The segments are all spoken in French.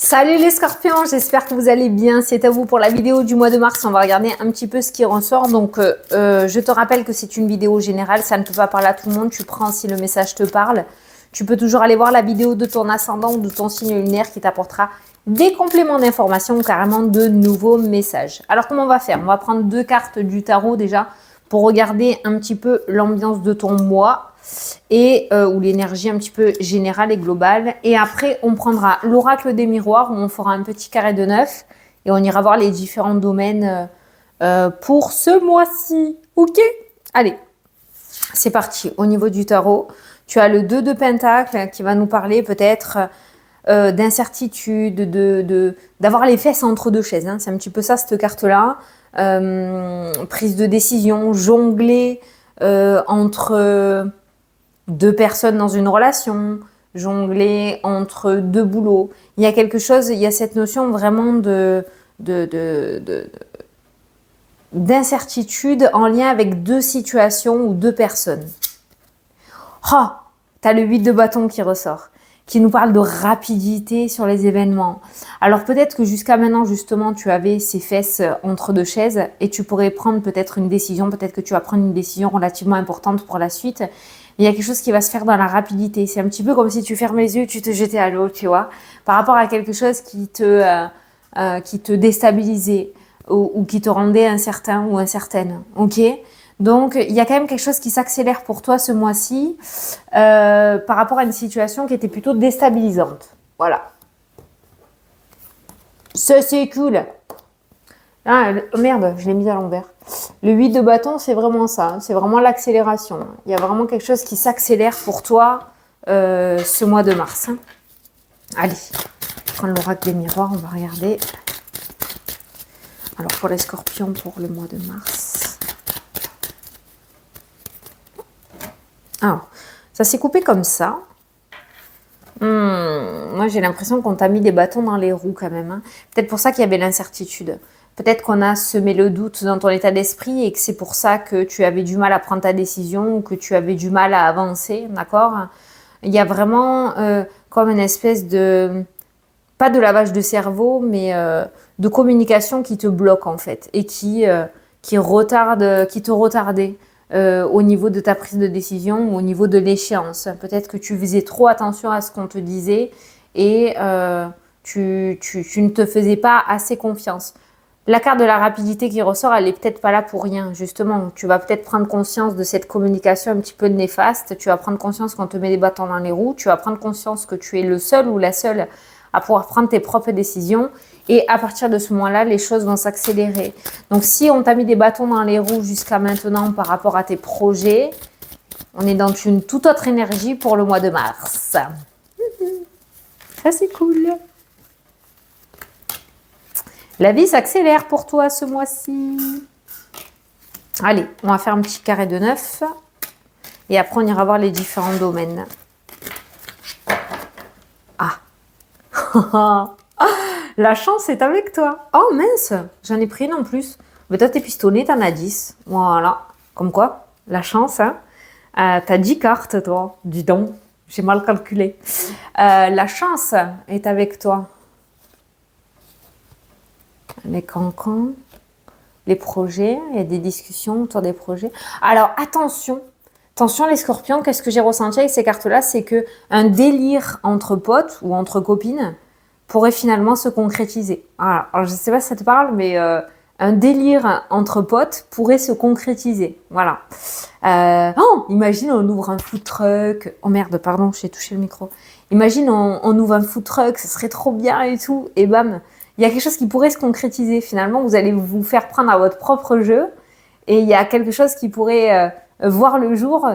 Salut les scorpions, j'espère que vous allez bien. C'est à vous pour la vidéo du mois de mars. On va regarder un petit peu ce qui ressort. Donc, je te rappelle que c'est une vidéo générale. Ça ne peut pas parler à tout le monde. Tu prends si le message te parle. Tu peux toujours aller voir la vidéo de ton ascendant ou de ton signe lunaire qui t'apportera des compléments d'information ou carrément de nouveaux messages. Alors, comment on va faire? On va prendre deux cartes du tarot déjà pour regarder un petit peu l'ambiance de ton mois et ou l'énergie un petit peu générale et globale. Et après, on prendra l'oracle des miroirs où on fera un petit carré de 9 et on ira voir les différents domaines pour ce mois-ci. Ok? Allez, c'est parti. Au niveau du tarot, tu as le 2 de Pentacle qui va nous parler peut-être d'incertitude, d'avoir les fesses entre deux chaises. Hein. C'est un petit peu ça, cette carte-là. Prise de décision, jongler entre deux personnes dans une relation, jongler entre deux boulots. Il y a quelque chose, il y a cette notion vraiment d'incertitude en lien avec deux situations ou deux personnes. Oh, t'as le 8 de bâton qui ressort, qui nous parle de rapidité sur les événements. Alors peut-être que jusqu'à maintenant, justement, tu avais ces fesses entre deux chaises et tu pourrais prendre peut-être une décision, peut-être que tu vas prendre une décision relativement importante pour la suite. Il y a quelque chose qui va se faire dans la rapidité. C'est un petit peu comme si tu fermes les yeux, tu te jetais à l'eau, tu vois, par rapport à quelque chose qui te déstabilisait ou qui te rendait incertain ou incertaine, ok? Donc, il y a quand même quelque chose qui s'accélère pour toi ce mois-ci par rapport à une situation qui était plutôt déstabilisante. Voilà. Ça, c'est cool. Ah, merde, je l'ai mis à l'envers. Le 8 de bâton, c'est vraiment ça. C'est vraiment l'accélération. Il y a vraiment quelque chose qui s'accélère pour toi ce mois de mars. Allez, prendre l'oracle des miroirs, on va regarder. Alors, pour les scorpions, pour le mois de mars. Alors, ça s'est coupé comme ça. Moi, j'ai l'impression qu'on t'a mis des bâtons dans les roues quand même. Hein. Peut-être pour ça qu'il y avait l'incertitude. Peut-être qu'on a semé le doute dans ton état d'esprit et que c'est pour ça que tu avais du mal à prendre ta décision ou que tu avais du mal à avancer, d'accord? Il y a vraiment comme une espèce de, pas de lavage de cerveau, mais de communication qui te bloque en fait et qui te retardait au niveau de ta prise de décision ou au niveau de l'échéance. Peut-être que tu faisais trop attention à ce qu'on te disait et tu ne te faisais pas assez confiance. La carte de la rapidité qui ressort, elle est peut-être pas là pour rien, justement. Tu vas peut-être prendre conscience de cette communication un petit peu néfaste. Tu vas prendre conscience qu'on te met des bâtons dans les roues. Tu vas prendre conscience que tu es le seul ou la seule à pouvoir prendre tes propres décisions. Et à partir de ce moment-là, les choses vont s'accélérer. Donc, si on t'a mis des bâtons dans les roues jusqu'à maintenant par rapport à tes projets, on est dans une toute autre énergie pour le mois de mars. Ça, c'est cool. La vie s'accélère pour toi ce mois-ci. Allez, on va faire un petit carré de 9. Et après, on ira voir les différents domaines. Ah. La chance est avec toi. Oh mince, j'en ai pris une en plus. Mais toi, tes pistonnets, t'en as 10. Voilà. Comme quoi, la chance, hein. T'as 10 cartes, toi. Dis donc, j'ai mal calculé. La chance est avec toi. Les cancans, les projets, il y a des discussions autour des projets. Alors attention les scorpions, qu'est-ce que j'ai ressenti avec ces cartes-là? C'est que un délire entre potes ou entre copines pourrait finalement se concrétiser. Alors je ne sais pas si ça te parle, mais un délire entre potes pourrait se concrétiser. Voilà. Imagine on ouvre un food truck. Oh merde, pardon, j'ai touché le micro. Imagine on ouvre un food truck, ça serait trop bien et tout. Et bam, il y a quelque chose qui pourrait se concrétiser. Finalement, vous allez vous faire prendre à votre propre jeu. Et il y a quelque chose qui pourrait voir le jour,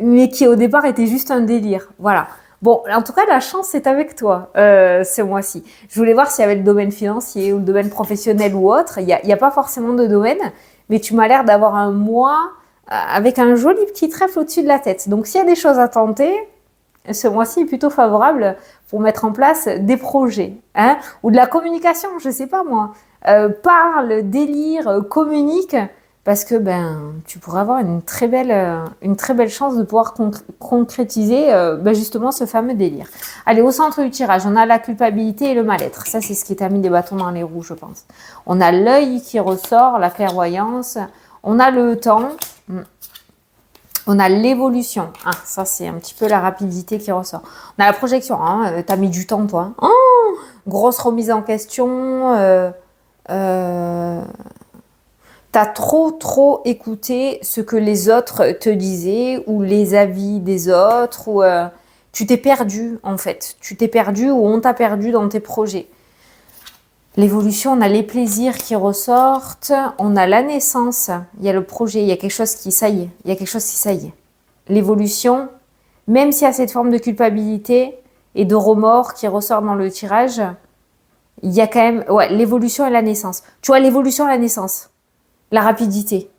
mais qui au départ était juste un délire. Voilà. Bon, en tout cas, la chance est avec toi ce mois-ci. Je voulais voir s'il y avait le domaine financier ou le domaine professionnel ou autre. Il y a pas forcément de domaine, mais tu m'as l'air d'avoir un mois avec un joli petit trèfle au-dessus de la tête. Donc, s'il y a des choses à tenter, ce mois-ci est plutôt favorable pour mettre en place des projets, hein, ou de la communication, je sais pas moi. Parle, délire, communique parce que tu pourrais avoir une très belle chance de pouvoir concrétiser justement ce fameux délire. Allez, au centre du tirage, on a la culpabilité et le mal-être. Ça, c'est ce qui t'a mis des bâtons dans les roues, je pense. On a l'œil qui ressort, la clairvoyance. On a le temps. On a l'évolution. Ah, ça, c'est un petit peu la rapidité qui ressort. On a la projection. Hein, t'as mis du temps, toi. Oh, grosse remise en question. T'as trop écouté ce que les autres te disaient ou les avis des autres. Ou tu t'es perdu, en fait. Tu t'es perdu ou on t'a perdu dans tes projets. L'évolution, on a les plaisirs qui ressortent, on a la naissance, il y a le projet, il y a quelque chose qui, ça y est, L'évolution, même s'il y a cette forme de culpabilité et de remords qui ressort dans le tirage, il y a quand même, l'évolution et la naissance. Tu vois, l'évolution et la naissance, la rapidité.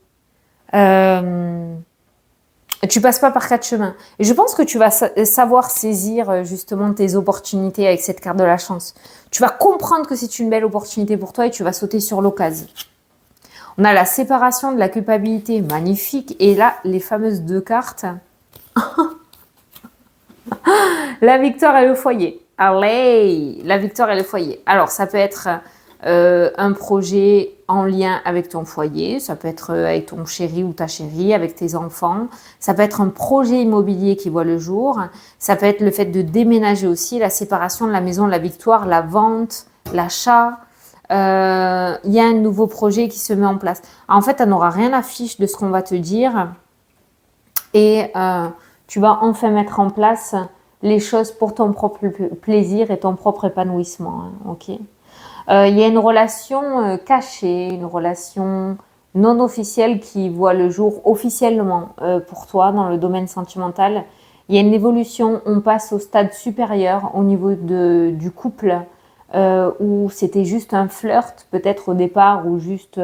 Tu passes pas par 4 chemins. Et je pense que tu vas savoir saisir justement tes opportunités avec cette carte de la chance. Tu vas comprendre que c'est une belle opportunité pour toi et tu vas sauter sur l'occasion. On a la séparation de la culpabilité, magnifique. Et là, les fameuses 2 cartes. La victoire et le foyer. Allez, la victoire et le foyer. Alors, ça peut être un projet en lien avec ton foyer, ça peut être avec ton chéri ou ta chérie, avec tes enfants, ça peut être un projet immobilier qui voit le jour, ça peut être le fait de déménager aussi, la séparation de la maison, la victoire, la vente, l'achat, il y a un nouveau projet qui se met en place. En fait, tu n'auras rien à fiche de ce qu'on va te dire et tu vas enfin mettre en place les choses pour ton propre plaisir et ton propre épanouissement, hein, ok. Il y a une relation cachée, une relation non officielle qui voit le jour officiellement pour toi dans le domaine sentimental. Il y a une évolution, on passe au stade supérieur au niveau du couple où c'était juste un flirt peut-être au départ ou juste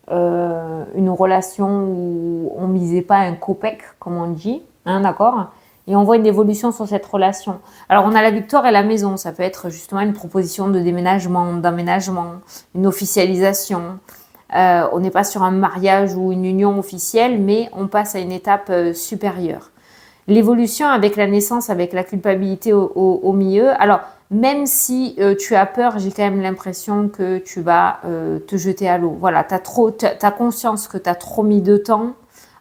une relation où on misait pas un copec comme on dit, hein, d'accord ? Et on voit une évolution sur cette relation. Alors, on a la victoire et la maison. Ça peut être justement une proposition de déménagement, d'aménagement, une officialisation. On n'est pas sur un mariage ou une union officielle, mais on passe à une étape supérieure. L'évolution avec la naissance, avec la culpabilité au milieu. Alors, même si tu as peur, j'ai quand même l'impression que tu vas te jeter à l'eau. Voilà, t'as conscience que tu as trop mis de temps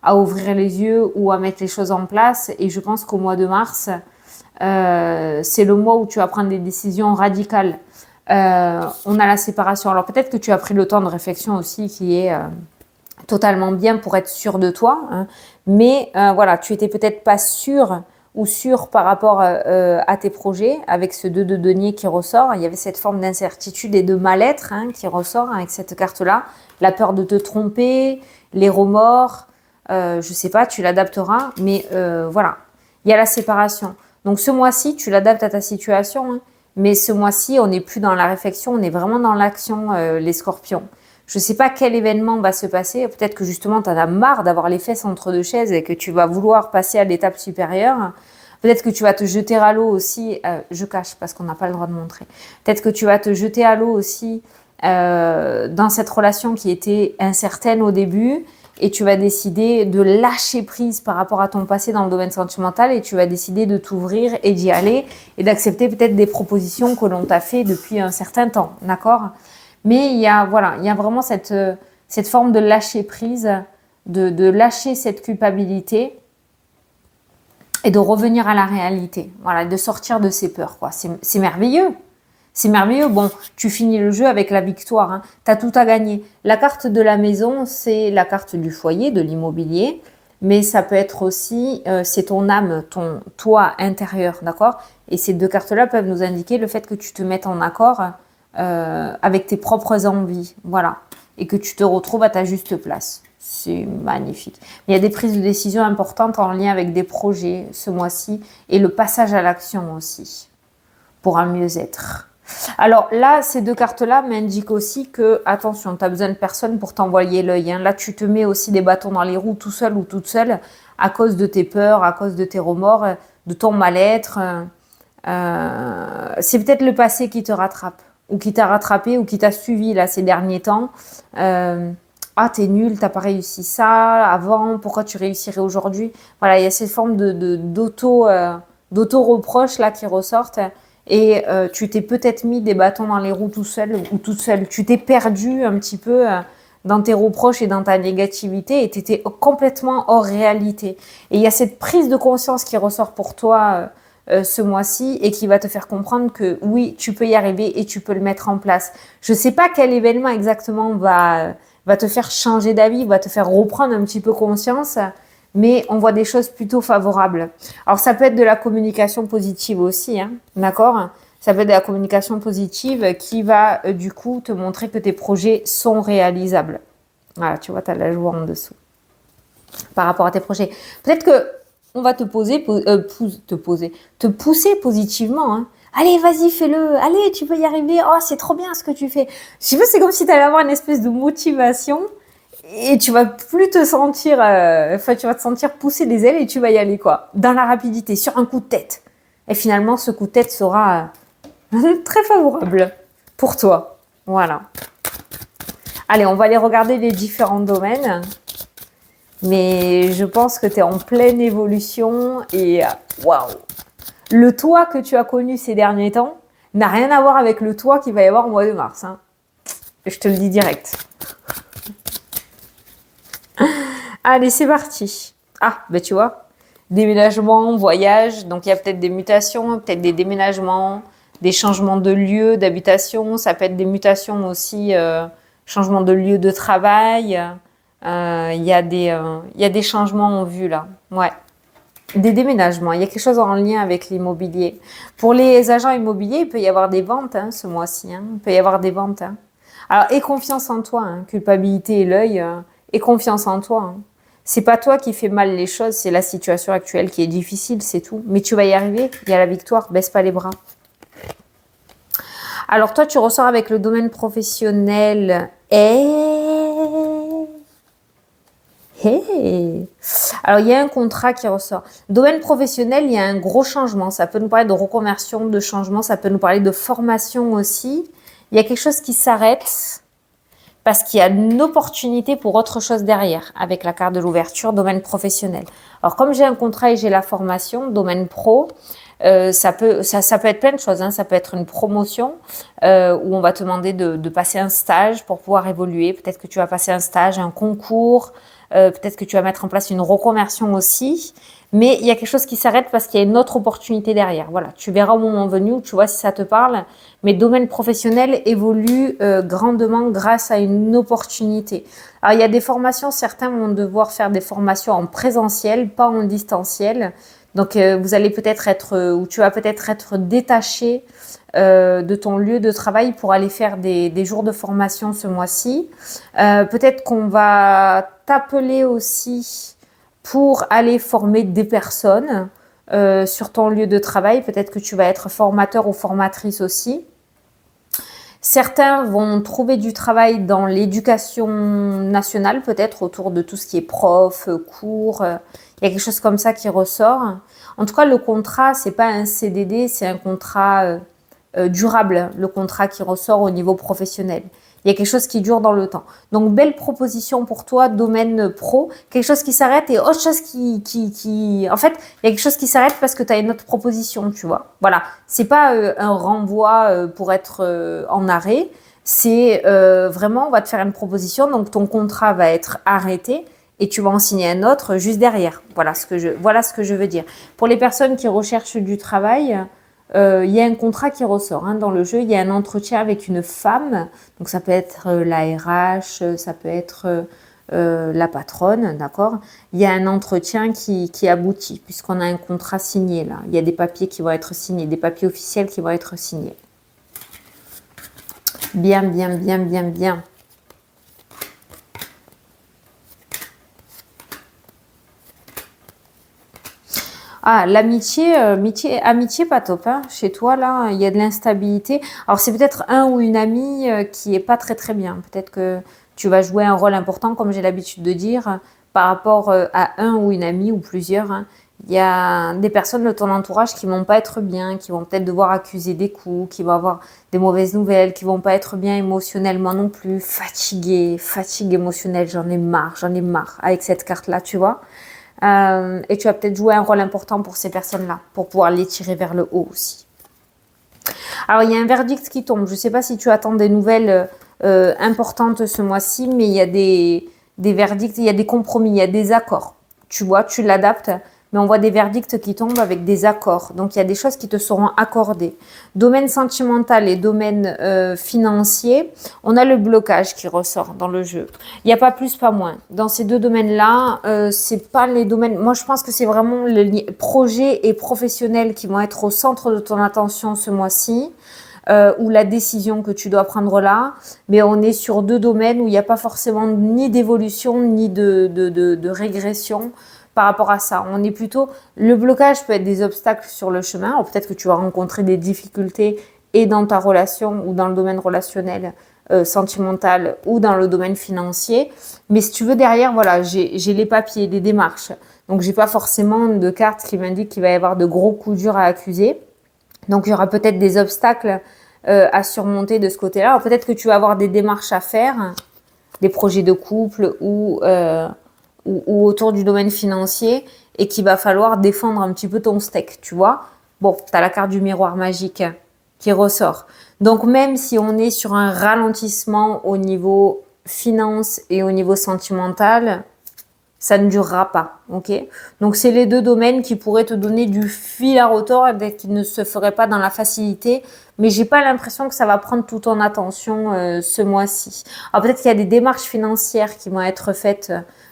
à ouvrir les yeux ou à mettre les choses en place. Et je pense qu'au mois de mars, c'est le mois où tu vas prendre des décisions radicales. On a la séparation. Alors peut-être que tu as pris le temps de réflexion aussi qui est totalement bien pour être sûr de toi. Hein. Mais voilà, tu étais peut-être pas sûr ou sûr par rapport à tes projets avec ce 2 de denier qui ressort. Il y avait cette forme d'incertitude et de mal-être qui ressort avec cette carte-là. La peur de te tromper, les remords. Je sais pas, tu l'adapteras, mais voilà, il y a la séparation. Donc ce mois-ci, tu l'adaptes à ta situation, hein, mais ce mois-ci, on n'est plus dans la réflexion, on est vraiment dans l'action, les scorpions. Je sais pas quel événement va se passer, peut-être que justement, tu en as marre d'avoir les fesses entre 2 chaises et que tu vas vouloir passer à l'étape supérieure. Peut-être que tu vas te jeter à l'eau aussi, je cache parce qu'on n'a pas le droit de montrer. Peut-être que tu vas te jeter à l'eau aussi dans cette relation qui était incertaine au début. Et tu vas décider de lâcher prise par rapport à ton passé dans le domaine sentimental et tu vas décider de t'ouvrir et d'y aller et d'accepter peut-être des propositions que l'on t'a fait depuis un certain temps, d'accord ? Mais il y a vraiment cette forme de lâcher prise, de lâcher cette culpabilité et de revenir à la réalité, voilà, de sortir de ses peurs, quoi. C'est merveilleux. C'est merveilleux. Bon, tu finis le jeu avec la victoire. Hein. Tu as tout à gagner. La carte de la maison, c'est la carte du foyer, de l'immobilier. Mais ça peut être aussi, c'est ton âme, ton toi intérieur, d'accord ? Et ces 2 cartes-là peuvent nous indiquer le fait que tu te mettes en accord avec tes propres envies. Voilà. Et que tu te retrouves à ta juste place. C'est magnifique. Il y a des prises de décision importantes en lien avec des projets ce mois-ci. Et le passage à l'action aussi. Pour un mieux-être. Alors là, ces 2 cartes-là m'indiquent aussi que, attention, tu as besoin de personne pour t'envoyer l'œil. Hein. Là, tu te mets aussi des bâtons dans les roues tout seul ou toute seule à cause de tes peurs, à cause de tes remords, de ton mal-être. C'est peut-être le passé qui te rattrape ou qui t'a rattrapé ou qui t'a suivi là ces derniers temps. ah, t'es nul, t'as pas réussi ça avant, pourquoi tu réussirais aujourd'hui? Voilà, il y a cette forme d'auto-reproche là qui ressortent. Et tu t'es peut-être mis des bâtons dans les roues tout seul ou toute seule. Tu t'es perdu un petit peu dans tes reproches et dans ta négativité et tu étais complètement hors réalité. Et il y a cette prise de conscience qui ressort pour toi ce mois-ci et qui va te faire comprendre que oui, tu peux y arriver et tu peux le mettre en place. Je sais pas quel événement exactement va te faire changer d'avis, va te faire reprendre un petit peu conscience, mais on voit des choses plutôt favorables. Alors ça peut être de la communication positive aussi, hein, d'accord? Ça peut être de la communication positive qui va du coup te montrer que tes projets sont réalisables. Voilà, tu vois, tu as la joie en dessous par rapport à tes projets. Peut-être que on va te te pousser positivement, hein. Allez, vas-y, fais-le. Allez, tu peux y arriver. Oh, c'est trop bien ce que tu fais. Je sais pas, c'est comme si tu allais avoir une espèce de motivation et tu vas plus te sentir, tu vas te sentir pousser des ailes et tu vas y aller, quoi. Dans la rapidité, sur un coup de tête. Et finalement, ce coup de tête sera très favorable pour toi. Voilà. Allez, on va aller regarder les différents domaines. Mais je pense que tu es en pleine évolution et waouh! Le toi que tu as connu ces derniers temps n'a rien à voir avec le toi qu'il va y avoir au mois de mars, hein. Je te le dis direct. Allez, c'est parti. Ah, ben tu vois, déménagement, voyage, donc il y a peut-être des mutations, peut-être des déménagements, des changements de lieu d'habitation, ça peut être des mutations aussi, changement de lieu de travail. Il y a des changements en vue là. Ouais. Des déménagements. Il y a quelque chose en lien avec l'immobilier. Pour les agents immobiliers, il peut y avoir des ventes hein, ce mois-ci. Hein. Il peut y avoir des ventes. Hein. Alors, aie confiance en toi. Hein. Culpabilité et l'œil. Aie confiance en toi. Hein. C'est pas toi qui fais mal les choses, c'est la situation actuelle qui est difficile, c'est tout. Mais tu vas y arriver. Il y a la victoire. Baisse pas les bras. Alors, toi, tu ressors avec le domaine professionnel Hey. Alors, il y a un contrat qui ressort. Domaine professionnel, il y a un gros changement. Ça peut nous parler de reconversion, de changement. Ça peut nous parler de formation aussi. Il y a quelque chose qui s'arrête parce qu'il y a une opportunité pour autre chose derrière avec la carte de l'ouverture, domaine professionnel. Alors, comme j'ai un contrat et j'ai la formation, domaine pro, ça peut être plein de choses. Hein. Ça peut être une promotion où on va te demander de passer un stage pour pouvoir évoluer. Peut-être que tu vas passer un stage, un concours. Peut-être que tu vas mettre en place une reconversion aussi. Mais il y a quelque chose qui s'arrête parce qu'il y a une autre opportunité derrière. Voilà, tu verras au moment venu où tu vois si ça te parle. Mais le domaine professionnel évolue grandement grâce à une opportunité. Alors, il y a des formations, certains vont devoir faire des formations en présentiel, pas en distanciel. Donc, vous allez peut-être être, ou tu vas peut-être être détaché de ton lieu de travail pour aller faire des jours de formation ce mois-ci. Peut-être qu'on va t'appeler aussi pour aller former des personnes sur ton lieu de travail. Peut-être que tu vas être formateur ou formatrice aussi. Certains vont trouver du travail dans l'éducation nationale, peut-être autour de tout ce qui est prof, cours. Il y a quelque chose comme ça qui ressort. En tout cas, le contrat, c'est pas un CDD, c'est un contrat durable, le contrat qui ressort au niveau professionnel. Il y a quelque chose qui dure dans le temps. Donc, belle proposition pour toi, domaine pro. Quelque chose qui s'arrête et autre chose En fait, il y a quelque chose qui s'arrête parce que tu as une autre proposition, tu vois. Voilà. C'est pas un renvoi pour être en arrêt. C'est vraiment, on va te faire une proposition. Donc, ton contrat va être arrêté et tu vas en signer un autre juste derrière. Voilà ce que je veux dire. Pour les personnes qui recherchent du travail, il y a un contrat qui ressort hein, dans le jeu. Il y a un entretien avec une femme. Donc, ça peut être la RH, ça peut être la patronne, d'accord? Il y a un entretien qui aboutit puisqu'on a un contrat signé là. Il y a des papiers qui vont être signés, des papiers officiels qui vont être signés. Bien, bien, bien, bien, bien. Ah, l'amitié, amitié pas top, hein. Chez toi, là, il y a de l'instabilité. Alors, c'est peut-être un ou une amie qui est pas très très bien. Peut-être que tu vas jouer un rôle important, comme j'ai l'habitude de dire, par rapport à un ou une amie ou plusieurs, hein, Il y a des personnes de ton entourage qui vont pas être bien, qui vont peut-être devoir accuser des coups, qui vont avoir des mauvaises nouvelles, qui vont pas être bien émotionnellement non plus, fatigue émotionnelle, j'en ai marre avec cette carte-là, tu vois. Et tu vas peut-être jouer un rôle important pour ces personnes-là, pour pouvoir les tirer vers le haut aussi. Alors, il y a un verdict qui tombe. Je ne sais pas si tu attends des nouvelles importantes ce mois-ci, mais il y a des verdicts, il y a des compromis, il y a des accords. Tu vois, tu l'adaptes, mais on voit des verdicts qui tombent avec des accords. Donc, il y a des choses qui te seront accordées. Domaine sentimental et domaine financier, on a le blocage qui ressort dans le jeu. Il n'y a pas plus, pas moins. Dans ces deux domaines-là, c'est pas les domaines... Moi, je pense que c'est vraiment le projet et professionnel qui vont être au centre de ton attention ce mois-ci. Ou la décision que tu dois prendre là, mais on est sur deux domaines où il n'y a pas forcément ni d'évolution ni de régression par rapport à ça. On est plutôt, le blocage peut être des obstacles sur le chemin, ou peut-être que tu vas rencontrer des difficultés et dans ta relation ou dans le domaine relationnel, sentimental ou dans le domaine financier. Mais si tu veux derrière, voilà, j'ai les papiers, les démarches. Donc j'ai pas forcément de carte qui m'indique qu'il va y avoir de gros coups durs à accuser. Donc il y aura peut-être des obstacles à surmonter de ce côté-là. Alors, peut-être que tu vas avoir des démarches à faire, des projets de couple ou autour du domaine financier et qu'il va falloir défendre un petit peu ton steak, tu vois. Bon, tu as la carte du miroir magique qui ressort. Donc, même si on est sur un ralentissement au niveau finance et au niveau sentimental, ça ne durera pas, ok? Donc, c'est les deux domaines qui pourraient te donner du fil à retordre et qui ne se feraient pas dans la facilité. Mais j'ai pas l'impression que ça va prendre toute ton attention ce mois-ci. Alors, peut-être qu'il y a des démarches financières qui vont être faites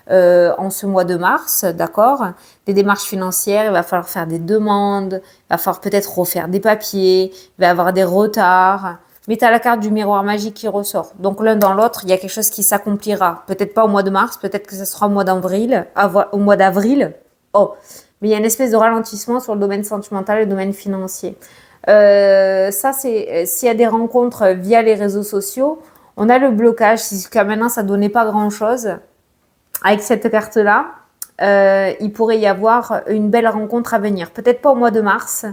en ce mois de mars, d'accord? Des démarches financières, il va falloir faire des demandes, il va falloir peut-être refaire des papiers, il va y avoir des retards. Mais tu as la carte du miroir magique qui ressort. Donc l'un dans l'autre, il y a quelque chose qui s'accomplira. Peut-être pas au mois de mars, peut-être que ce sera au mois d'avril. Oh, mais il y a une espèce de ralentissement sur le domaine sentimental et le domaine financier. Ça, c'est s'il y a des rencontres via les réseaux sociaux, on a le blocage. Si jusqu'à maintenant, ça donnait pas grand-chose, avec cette carte-là, il pourrait y avoir une belle rencontre à venir. Peut-être pas au mois de mars,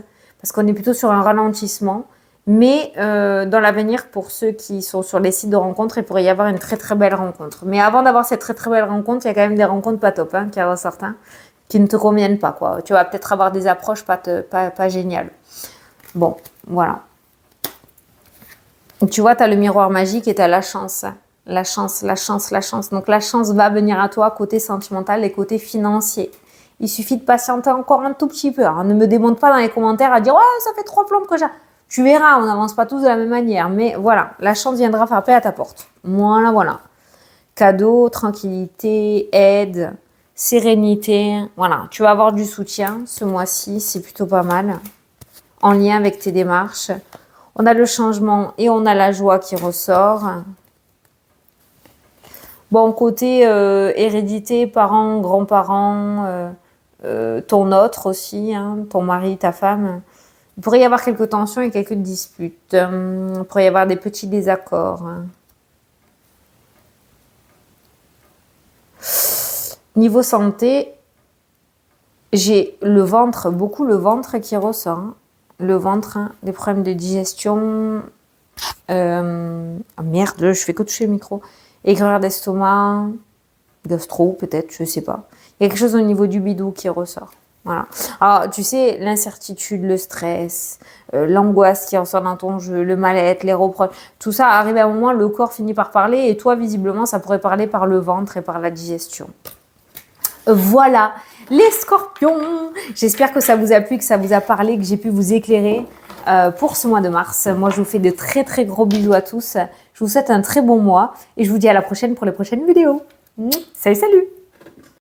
parce qu'on est plutôt sur un ralentissement. Mais dans l'avenir, pour ceux qui sont sur les sites de rencontres, il pourrait y avoir une très très belle rencontre. Mais avant d'avoir cette très très belle rencontre, il y a quand même des rencontres pas top, qui ressortent, qui ne te conviennent pas, quoi. Tu vas peut-être avoir des approches pas géniales. Bon, voilà. Tu vois, tu as le miroir magique et tu as la chance. La chance. Donc la chance va venir à toi côté sentimental et côté financier. Il suffit de patienter encore un tout petit peu. Ne me démonte pas dans les commentaires à dire « Ouais, ça fait 3 plombes que j'ai... » Tu verras, on n'avance pas tous de la même manière. Mais voilà, la chance viendra frapper à ta porte. Voilà. Cadeau, tranquillité, aide, sérénité. Voilà, tu vas avoir du soutien ce mois-ci. C'est plutôt pas mal. En lien avec tes démarches. On a le changement et on a la joie qui ressort. Bon, côté hérédité, parents, grands-parents, ton autre aussi, ton mari, ta femme. Il pourrait y avoir quelques tensions et quelques disputes. Il pourrait y avoir des petits désaccords. Niveau santé, j'ai le ventre, beaucoup le ventre qui ressort. Le ventre, des problèmes de digestion. Merde, je fais que toucher le micro. Aigreur d'estomac, gastro peut-être, je sais pas. Il y a quelque chose au niveau du bidou qui ressort. Voilà. Alors, tu sais, l'incertitude, le stress, l'angoisse qui ressort dans ton jeu, le mal-être, les reproches, tout ça arrive à un moment, le corps finit par parler et toi, visiblement, ça pourrait parler par le ventre et par la digestion. Voilà, les scorpions. J'espère que ça vous a plu, que ça vous a parlé, que j'ai pu vous éclairer pour ce mois de mars. Moi, je vous fais de très, très gros bisous à tous. Je vous souhaite un très bon mois et je vous dis à la prochaine pour les prochaines vidéos. Salut, salut!